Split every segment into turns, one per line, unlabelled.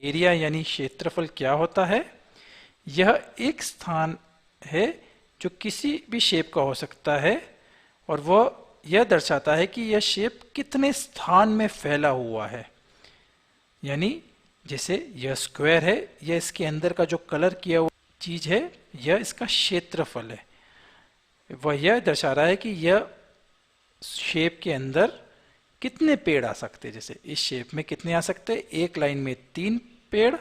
Area यानी क्षेत्रफल क्या होता है? यह एक स्थान है जो किसी भी शेप का हो सकता है और वह यह दर्शाता है कि यह शेप कितने स्थान में फैला हुआ है। यानी जैसे यह स्क्वायर है, यह इसके अंदर का जो कलर किया हुआ चीज है यह इसका क्षेत्रफल है। वह यह दर्शा रहा है कि यह शेप के अंदर कितने पेड़ आ सकते हैं। जैसे इस शेप में कितने आ सकते हैं, एक लाइन में 3 पेड़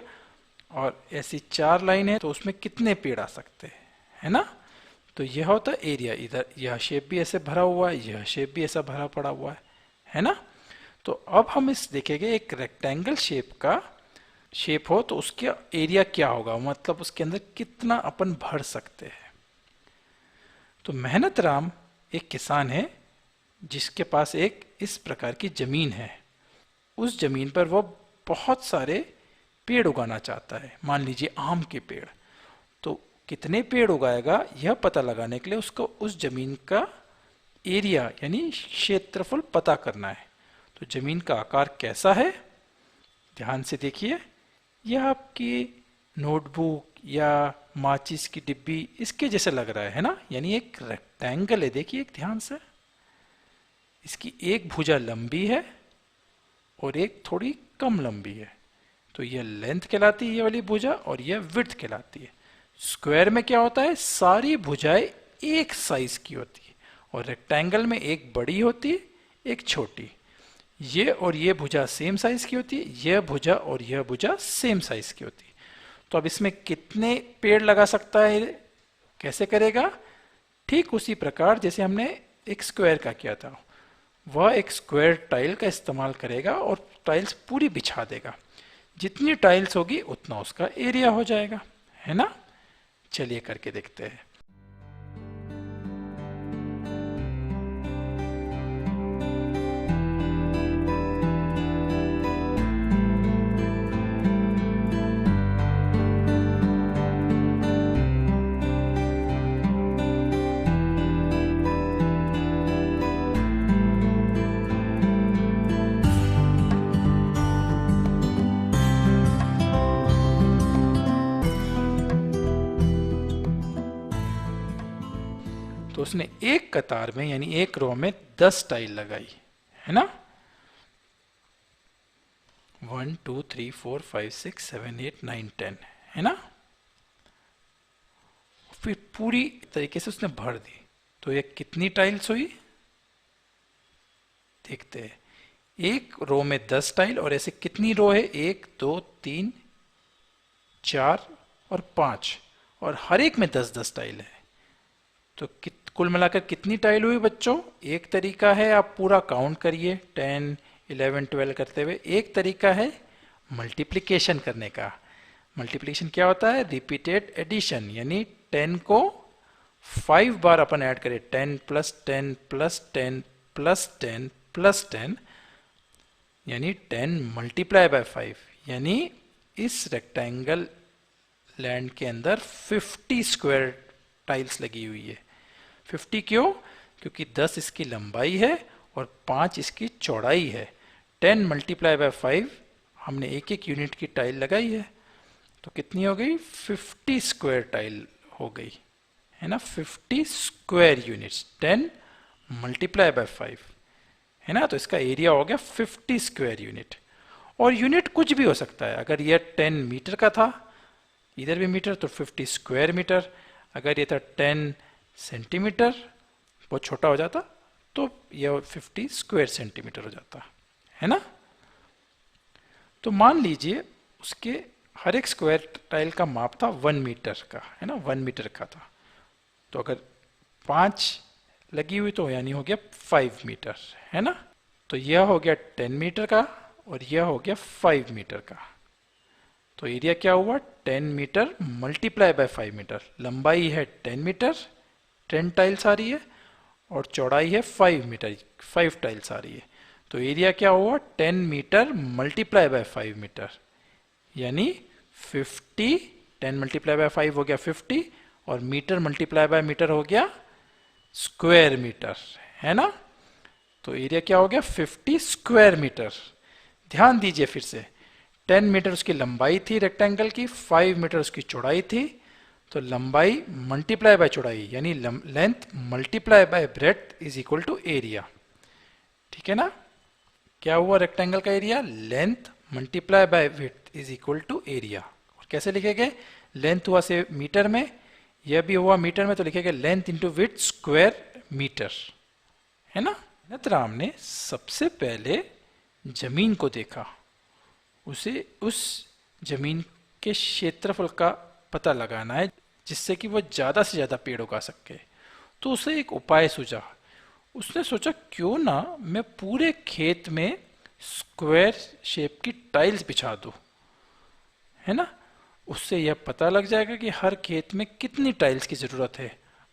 और ऐसी 4 लाइन है तो उसमें कितने पेड़ आ सकते हैं, है ना। तो यह होता है एरिया। इधर यह शेप भी ऐसे भरा हुआ है, यह शेप भी ऐसा भरा पड़ा हुआ है ना। तो अब हम इस देखेंगे एक रेक्टेंगल शेप का शेप हो तो उसका एरिया क्या होगा, मतलब उसके अंदर कितना अपन भर सकते हैं। तो मेहनत राम एक किसान है जिसके पास एक इस प्रकार की जमीन है। उस जमीन पर वो बहुत सारे पेड़ उगाना चाहता है, मान लीजिए आम के पेड़। तो कितने पेड़ उगाएगा यह पता लगाने के लिए उसको उस जमीन का एरिया यानी क्षेत्रफल पता करना है। तो जमीन का आकार कैसा है, ध्यान से देखिए। यह आपकी नोटबुक या माचिस की डिब्बी इसके जैसे लग रहा है ना, यानी एक रेक्टेंगल है। देखिए एक ध्यान से, इसकी एक भुजा लंबी है और एक थोड़ी कम लंबी है। तो यह लेंथ कहलाती है ये वाली भुजा, और यह विड्थ कहलाती है। स्क्वायर में क्या होता है, सारी भुजाएं एक साइज की होती है और रेक्टेंगल में एक बड़ी होती है एक छोटी। ये और ये भुजा सेम साइज की होती है, यह भुजा और यह भुजा सेम साइज की होती है। तो अब इसमें कितने पेड़ लगा सकता है, कैसे करेगा? ठीक उसी प्रकार जैसे हमने एक स्क्वायर का किया था। वह एक स्क्वायर टाइल का इस्तेमाल करेगा और टाइल्स पूरी बिछा देगा। जितनी टाइल्स होगी उतना उसका एरिया हो जाएगा, है ना। चलिए करके देखते हैं। तो उसने एक कतार में यानी एक रो में 10 टाइल लगाई, है ना। 1 2 3 4 5 6 7 8 9 10, है ना। फिर पूरी तरीके से उसने भर दी। तो ये कितनी टाइल्स हुई देखते हैं। एक रो में 10 टाइल और ऐसे कितनी रो है, 1 2 3 4 और 5, और हर एक में 10-10 टाइल है। तो कुल मिलाकर कितनी टाइल हुई बच्चों? एक तरीका है आप पूरा काउंट करिए 10 11 12 करते हुए। एक तरीका है मल्टीप्लिकेशन करने का। मल्टीप्लिकेशन क्या होता है? रिपीटेड एडिशन, यानी 10 को 5 बार अपन ऐड करें। 10 प्लस 10 प्लस 10 प्लस 10 प्लस 10, यानी 10 मल्टीप्लाई बाय 5। यानी इस रेक्टेंगल लैंड के अंदर 50 स्क्वायर टाइल्स लगी हुई है। 50 क्यों? क्योंकि 10 इसकी लंबाई है और 5 इसकी चौड़ाई है। 10 मल्टीप्लाई बाय 5 हमने एक एक यूनिट की टाइल लगाई है। तो कितनी हो गई? 50 स्क्वायर टाइल हो गई, है ना। 50 स्क्वायर यूनिट्स 10 मल्टीप्लाई बाय 5, है ना। तो इसका एरिया हो गया 50 स्क्वायर यूनिट। और यूनिट कुछ भी हो सकता है। अगर यह 10 मीटर का था, इधर भी मीटर, तो 50 स्क्वायर मीटर। अगर ये था 10 सेंटीमीटर, बहुत छोटा हो जाता, तो यह 50 स्क्वायर सेंटीमीटर हो जाता, है ना। तो मान लीजिए उसके हर एक स्क्वायर टाइल का माप था 1 मीटर का, है ना, 1 मीटर का था। तो अगर 5 लगी हुई तो यानी हो गया 5 मीटर, है ना। तो यह हो गया 10 मीटर का और यह हो गया 5 मीटर का। तो एरिया क्या हुआ? 10 मीटर मल्टीप्लाई बाय 5 मीटर। लंबाई है 10 मीटर, 10 टाइल्स आ रही है, और चौड़ाई है 5 मीटर, 5 टाइल्स आ रही है। तो एरिया क्या हुआ? 10 मीटर मल्टीप्लाई बाय 5 मीटर, यानी 50। 10 मल्टीप्लाई बाय 5 हो गया 50, और मीटर मल्टीप्लाई बाय मीटर हो गया स्क्वायर मीटर, है ना। तो एरिया क्या हो गया? 50 स्क्वायर मीटर। ध्यान दीजिए फिर से, 10 मीटर उसकी लंबाई थी रेक्टेंगल की, 5 मीटर उसकी चौड़ाई थी। तो लंबाई मल्टीप्लाई बाय चौड़ाई यानी length multiply by breadth is equal to area. ठीक है ना? क्या हुआ रेक्टेंगल का area? Length multiply by width is equal to area. और कैसे लिखेंगे? लेंथ हुआ से मीटर में, यह भी हुआ मीटर में, तो लिखेंगे length into width square metre. है ना? राम ने सबसे पहले जमीन को देखा, उसे उस जमीन के क्षेत्रफल का पता लगाना है जिससे कि वह ज्यादा से ज्यादा पेड़ उगा सके। तो उसे एक उपाय सूझा। उसने सोचा क्यों ना मैं पूरे खेत में स्क्वायर शेप की टाइल्स बिछा दूं, है ना? उससे यह पता लग जाएगा कि हर खेत में कितनी टाइल्स की जरूरत है,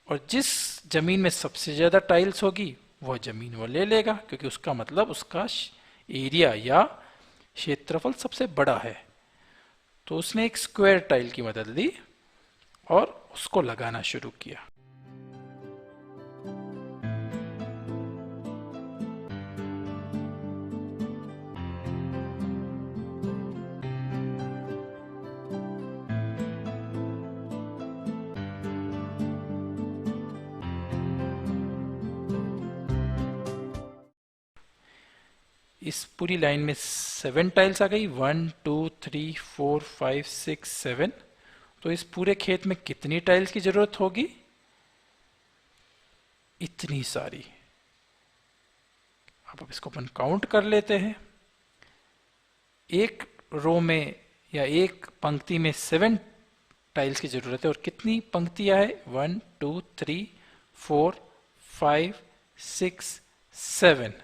और जिस जमीन में सबसे ज्यादा टाइल्स होगी वह जमीन वो ले लेगा, क्योंकि उसका मतलब उसका एरिया या क्षेत्रफल सबसे बड़ा है। तो उसने एक स्क्वायर टाइल की मदद ली और उसको लगाना शुरू किया। इस पूरी लाइन में 7 टाइल्स आ गई, 1 2 3 4 5 6 7। तो इस पूरे खेत में कितनी टाइल्स की जरूरत होगी? इतनी सारी। अब इसको अपन काउंट कर लेते हैं। एक रो में या एक पंक्ति में 7 टाइल्स की जरूरत है, और कितनी पंक्तियां है? 1 2 3 4 5 6 7।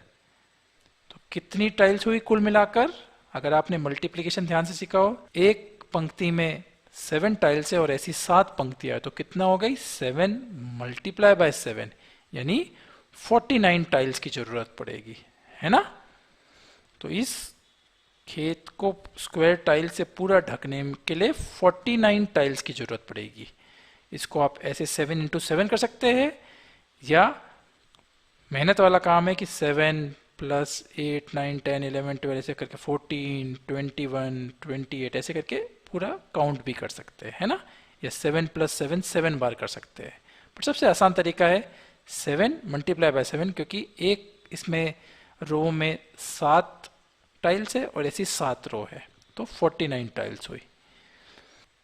तो कितनी टाइल्स हुई कुल मिलाकर? अगर आपने मल्टीप्लिकेशन ध्यान से सीखा हो, एक पंक्ति में 7 टाइल्स है और ऐसी 7 पंक्तियां है, तो कितना हो गई? 7 मल्टीप्लाई बाय 7 यानी 49 टाइल्स की जरूरत पड़ेगी, है ना? तो इस खेत को स्क्वायर टाइल से पूरा ढकने के लिए 49 टाइल्स की जरूरत पड़ेगी। इसको आप ऐसे 7 इंटू 7 कर सकते हैं, या मेहनत वाला काम है कि 7 प्लस 8 9 10 11 12 ऐसे करके 14 21 28 ऐसे करके पूरा काउंट भी कर सकते हैं, है ना? या 7 प्लस 7 7 बार कर सकते हैं। पर सबसे आसान तरीका है 7 मल्टीप्लाई बाय 7, क्योंकि एक इसमें रो में 7 टाइल्स है और ऐसी 7 रो है, तो 49 टाइल्स हुई।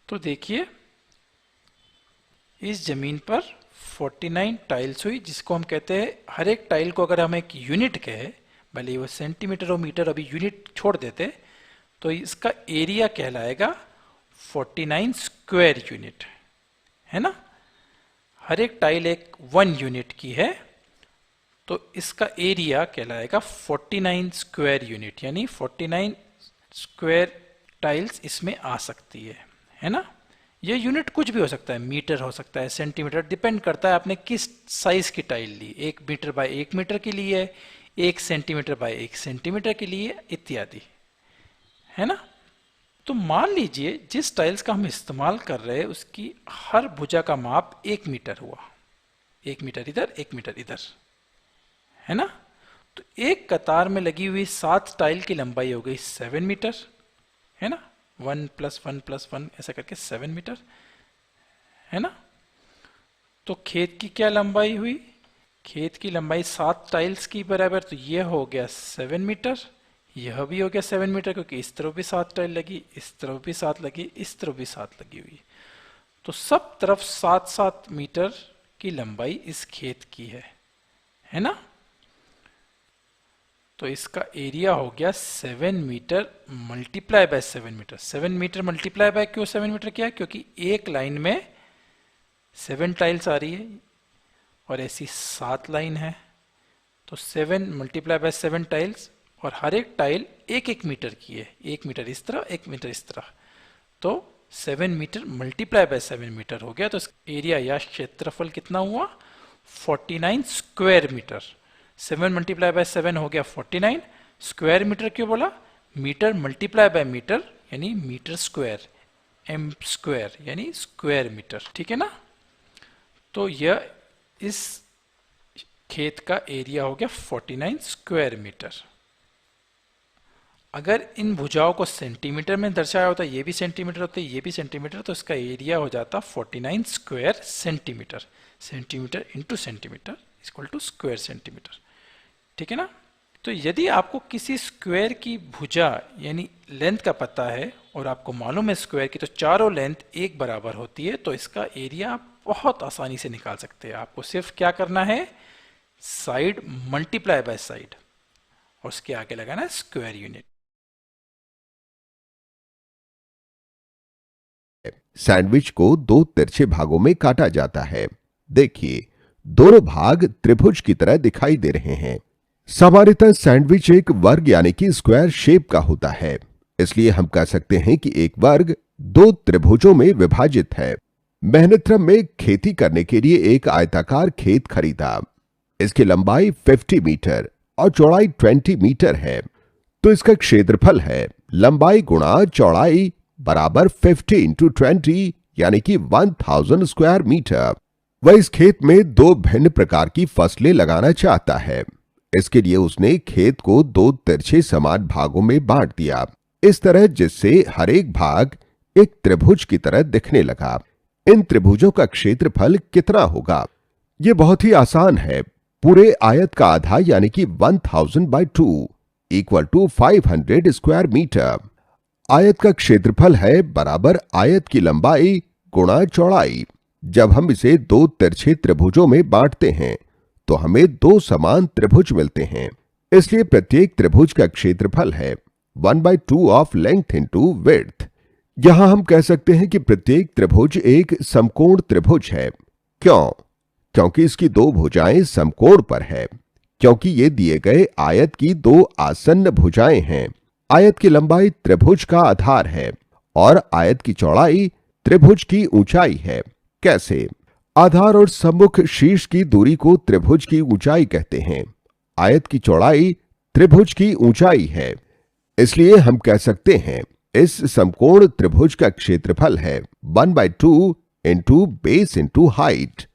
तो देखिए इस जमीन पर 49 टाइल्स हुई, जिसको हम कहते हैं, हर एक टाइल को अगर हम एक यूनिट कहे, भले वो सेंटीमीटर और मीटर, अभी यूनिट छोड़ देते, तो इसका एरिया कहलाएगा 49 स्क्वायर यूनिट, है ना? हर एक टाइल एक 1 यूनिट की है, तो इसका एरिया कहलाएगा 49 स्क्वायर यूनिट, यानी 49 स्क्वायर टाइल्स इसमें आ सकती है ना? ये यूनिट कुछ भी हो सकता है, मीटर हो सकता है, सेंटीमीटर, डिपेंड करता है आपने किस साइज की टाइल ली। 1 मीटर बाय 1 मीटर के लिए, 1 सेंटीमीटर बाय 1 सेंटीमीटर के लिए, इत्यादि, है ना? तो मान लीजिए जिस टाइल्स का हम इस्तेमाल कर रहे हैं उसकी हर भुजा का माप 1 मीटर हुआ, 1 मीटर इधर 1 मीटर इधर, है ना? तो एक कतार में लगी हुई 7 टाइल की लंबाई हो गई 7 मीटर, है ना? 1 प्लस 1 प्लस 1 ऐसा करके 7 मीटर, है ना? तो खेत की क्या लंबाई हुई? खेत की लंबाई 7 टाइल्स की बराबर, तो ये हो गया 7 मीटर, यह भी हो गया 7 मीटर, क्योंकि इस तरफ भी 7 टाइल लगी, इस तरफ भी 7 लगी, इस तरफ भी 7 लगी हुई। तो सब तरफ 7-7 मीटर की लंबाई इस खेत की है ना? तो इसका एरिया हो गया 7 metre multiply by 7 metre. 7 metre multiply by क्यों 7 मीटर किया? क्योंकि एक लाइन में 7 टाइल्स आ रही है और ऐसी 7 लाइन है, तो 7 मल्टीप्लाई बाय 7 टाइल्स, और हर एक टाइल 1-1 मीटर की है, 1 मीटर इस तरह 1 मीटर इस तरह, तो 7 मीटर मल्टीप्लाई बाय 7 मीटर हो गया। तो एरिया या क्षेत्रफल कितना हुआ? 49 स्क्वायर मीटर। 7 मल्टीप्लाई बाय 7 हो गया 49, स्क्वायर मीटर क्यों बोला? मीटर मल्टीप्लाई बाय मीटर यानी मीटर स्क्वायर, एम स्क्वायर यानी स्क्वायर मीटर, ठीक है ना? तो यह इस खेत का एरिया हो गया 49 स्क्वायर मीटर। अगर इन भुजाओं को सेंटीमीटर में दर्शाया होता, ये भी सेंटीमीटर होते, ये भी सेंटीमीटर, तो इसका एरिया हो जाता 49 square centimetre. Centimetre into centimetre equal to square centimetre. ठीक है ना। तो यदि आपको किसी स्क्वायर की भुजा यानी लेंथ का पता है और आपको मालूम है स्क्वायर की, तो चारों लेंथ एक बराबर होती है, तो इसका एरिया आप बहुत आसानी से निकाल सकते हैं। आपको सिर्फ क्या करना है, साइड मल्टीप्लाई बाय साइड और उसके आगे लगाना है स्क्वायर यूनिट।
सैंडविच को दो तिरछे भागों में काटा जाता है। देखिए, दोनों भाग त्रिभुज की तरह दिखाई दे रहे हैं। सामान्यतः सैंडविच एक वर्ग यानी कि स्क्वायर शेप का होता है, इसलिए हम कह सकते हैं कि एक वर्ग दो त्रिभुजों में विभाजित है। मेहनतरम में खेती करने के लिए एक आयताकार खेत खरीदा। इसकी लंबाई 50 मीटर और चौड़ाई 20 मीटर है। तो इसका क्षेत्रफल है लंबाई गुणा चौड़ाई बराबर 50 इंटू 20 यानी कि 1000 स्क्वायर मीटर। वह इस खेत में दो भिन्न प्रकार की फसलें लगाना चाहता है। इसके लिए उसने खेत को दो तिरछे समान भागों में बांट दिया, इस तरह जिससे हर एक भाग एक त्रिभुज की तरह दिखने लगा। इन त्रिभुजों का क्षेत्रफल कितना होगा? यह बहुत ही आसान है। पूरे आयत का आधा यानी कि 1000/2 इक्वल टू 500 स्क्वायर मीटर। आयत का क्षेत्रफल है बराबर आयत की लंबाई गुणा चौड़ाई। जब हम इसे दो तिरछे त्रिभुजों में बांटते हैं तो हमें दो समान त्रिभुज मिलते हैं, इसलिए प्रत्येक त्रिभुज का क्षेत्रफल है 1/2 ऑफ लेंथ इंटू विड्थ। यहां हम कह सकते हैं कि प्रत्येक त्रिभुज एक समकोण त्रिभुज है। क्यों? क्योंकि इसकी दो भुजाएं समकोण पर है, क्योंकि ये दिए गए आयत की दो आसन्न भुजाएं हैं। आयत की लंबाई त्रिभुज का आधार है और आयत की चौड़ाई त्रिभुज की ऊंचाई है। कैसे? आधार और सम्मुख शीर्ष की दूरी को त्रिभुज की ऊंचाई कहते हैं। आयत की चौड़ाई त्रिभुज की ऊंचाई है, इसलिए हम कह सकते हैं इस समकोण त्रिभुज का क्षेत्रफल है 1/2 इंटू बेस इंटू हाइट।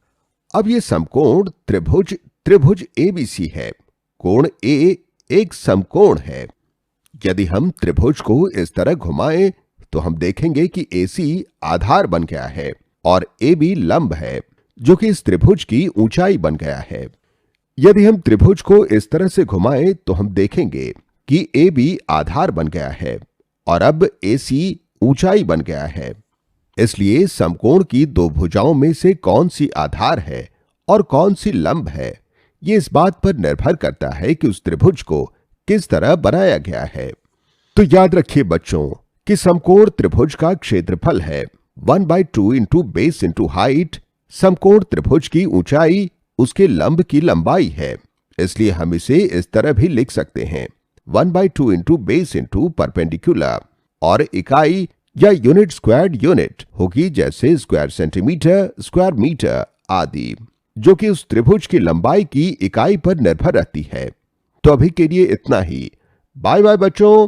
अब ये समकोण त्रिभुज एबीसी है। कोण ए एक समकोण है। यदि हम त्रिभुज को इस तरह घुमाएं तो हम देखेंगे कि एसी आधार बन गया है और AB लंब है, जो कि इस त्रिभुज की ऊंचाई बन गया है। यदि हम त्रिभुज को इस तरह से घुमाएं तो हम देखेंगे कि AB आधार बन गया है और अब AC ऊंचाई बन गया है। इसलिए समकोण की दो भुजाओं में से कौन सी आधार है और कौन सी लंब है, यह इस बात पर निर्भर करता है कि उस त्रिभुज को किस तरह बनाया गया है। तो याद रखिए बच्चों कि समकोण त्रिभुज का क्षेत्रफल है 1/2 इंटू बेस इंटू हाइट। समकोण त्रिभुज की ऊंचाई उसके लंब की लंबाई है, इसलिए हम इसे इस तरह भी लिख सकते हैं 1/2 इंटू बेस इंटू परपेंडिकुलर। और इकाई या यूनिट स्क्वायर्ड यूनिट होगी जैसे स्क्वायर सेंटीमीटर, स्क्वायर मीटर आदि, जो कि उस त्रिभुज की लंबाई की इकाई पर निर्भर रहती है। तो अभी के लिए इतना ही। बाय बाय बच्चों।